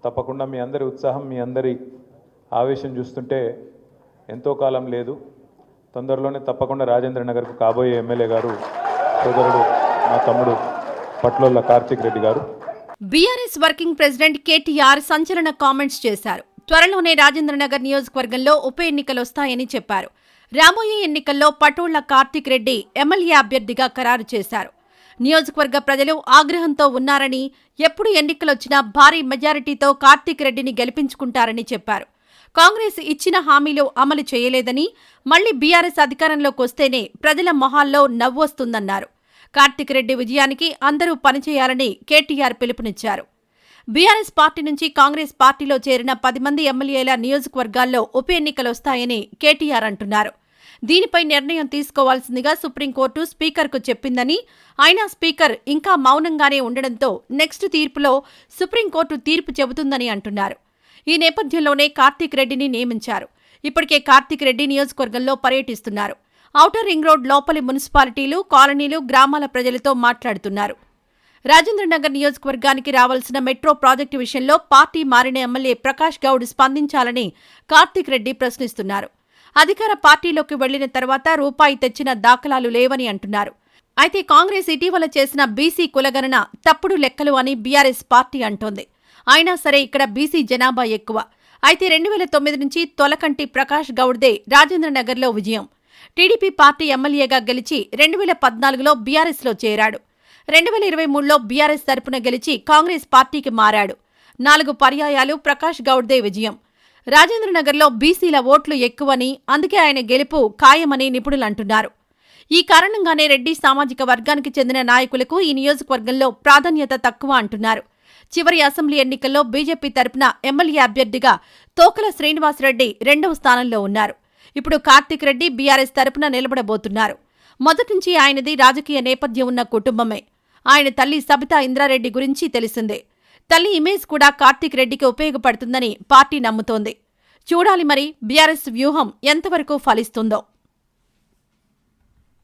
తప్పకుండా మీ అందరి ఉత్సాహం, మీ అందరి ఆవేశం చూస్తుంటే ఎంతో కాలం లేదు. తొందరలోనే తప్పకుండా రాజేంద్ర నగర్కు కాబోయే ఎమ్మెల్యే గారు సోదరుడు మా తమ్ముడు పట్లోళ్ళ కార్తిక్ రెడ్డి గారు. బీఆర్ఎస్ వర్కింగ్ ప్రెసిడెంట్ కేటీఆర్ సంచలన కామెంట్స్ చేశారు. త్వరలోనే రాజేంద్రనగర్ నియోజకవర్గంలో ఉప ఎన్నికలు వస్తాయని చెప్పారు. రాబోయే ఎన్నికల్లో పటోళ్ల కార్తిక్ రెడ్డి ఎమ్మెల్యే అభ్యర్థిగా ఖరారు చేశారు. నియోజకవర్గ ప్రజలు ఆగ్రహంతో ఉన్నారని, ఎప్పుడు ఎన్నికలొచ్చినా భారీ మెజారిటీతో కార్తిక్ రెడ్డిని గెలిపించుకుంటారని చెప్పారు. కాంగ్రెస్ ఇచ్చిన హామీలు అమలు చేయలేదని, మళ్లీ బీఆర్ఎస్ అధికారంలోకి వస్తేనే ప్రజల మొహాల్లో నవ్వొస్తుందన్నారు. కార్తిక్ రెడ్డి విజయానికి అందరూ పనిచేయాలని కేటీఆర్ పిలుపునిచ్చారు. బీఆర్ఎస్ పార్టీ నుంచి కాంగ్రెస్ పార్టీలో చేరిన 10 మంది ఎమ్మెల్యేల నియోజకవర్గాల్లో ఉప ఎన్నికలొస్తాయని కేటీఆర్ అంటున్నారు. దీనిపై నిర్ణయం తీసుకోవాల్సిందిగా సుప్రీంకోర్టు స్పీకర్కు చెప్పిందని, అయినా స్పీకర్ ఇంకా మౌనంగానే ఉండడంతో నెక్స్ట్ తీర్పులో సుప్రీంకోర్టు తీర్పు చెబుతుందని అంటున్నారు. ఈ నేపథ్యంలోనే కార్తిక్ రెడ్డిని నియమించారు. ఇప్పటికే కార్తిక్ రెడ్డి నియోజకవర్గంలో పర్యటిస్తున్నారు. ఔటర్ రింగ్ రోడ్ లోపలి మున్సిపాలిటీలు, కాలనీలు, గ్రామాల ప్రజలతో మాట్లాడుతున్నారు. రాజేంద్రనగర్ నియోజకవర్గానికి రావాల్సిన మెట్రో ప్రాజెక్టు విషయంలో పార్టీ మారిన ఎమ్మెల్యే ప్రకాష్ గౌడ్ స్పందించాలని కార్తిక్ రెడ్డి ప్రశ్నిస్తున్నారు. అధికార పార్టీలోకి వెళ్లిన తర్వాత రూపాయి తెచ్చిన దాఖలాలు లేవని అంటున్నారు. అయితే కాంగ్రెస్ ఇటీవల చేసిన బీసీ కులగణన తప్పుడు లెక్కలు అని బీఆర్ఎస్ పార్టీ అంటోంది. అయినా సరే ఇక్కడ బీసీ జనాభా ఎక్కువ. అయితే 2009 నుంచి తొలకంటి ప్రకాష్ గౌడ్దే రాజేంద్రనగర్లో విజయం. టీడీపీ పార్టీ ఎమ్మెల్యేగా గెలిచి 2014లో బీఆర్ఎస్లో చేరాడు. 2023లో బీఆర్ఎస్ తరపున గెలిచి కాంగ్రెస్ పార్టీకి మారాడు. 4 పర్యాయాలు ప్రకాష్ గౌడ్దే విజయం. రాజేంద్రనగర్లో బీసీల ఓట్లు ఎక్కువని, అందుకే ఆయన గెలుపు ఖాయమని నిపుణులంటున్నారు. ఈ కారణంగానే రెడ్డి సామాజిక వర్గానికి చెందిన నాయకులకు ఈ నియోజకవర్గంలో ప్రాధాన్యత తక్కువ అంటున్నారు. చివరి అసెంబ్లీ ఎన్నికల్లో బీజేపీ తరపున ఎమ్మెల్యే అభ్యర్థిగా తోకల శ్రీనివాసరెడ్డి 2వ స్థానంలో ఉన్నారు. ఇప్పుడు కార్తిక్ రెడ్డి బీఆర్ఎస్ తరపున నిలబడబోతున్నారు. మొదటినుంచి ఆయనది రాజకీయ నేపథ్యం ఉన్న కుటుంబమే. ఆయన తల్లి సబితా ఇంద్రారెడ్డి గురించి తెలిసిందే. తల్లి ఇమేజ్ కూడా కార్తిక్ రెడ్డికి ఉపయోగపడుతుందని పార్టీ నమ్ముతోంది. చూడాలి మరి బీఆర్ఎస్ వ్యూహం ఎంతవరకు ఫలిస్తుందో.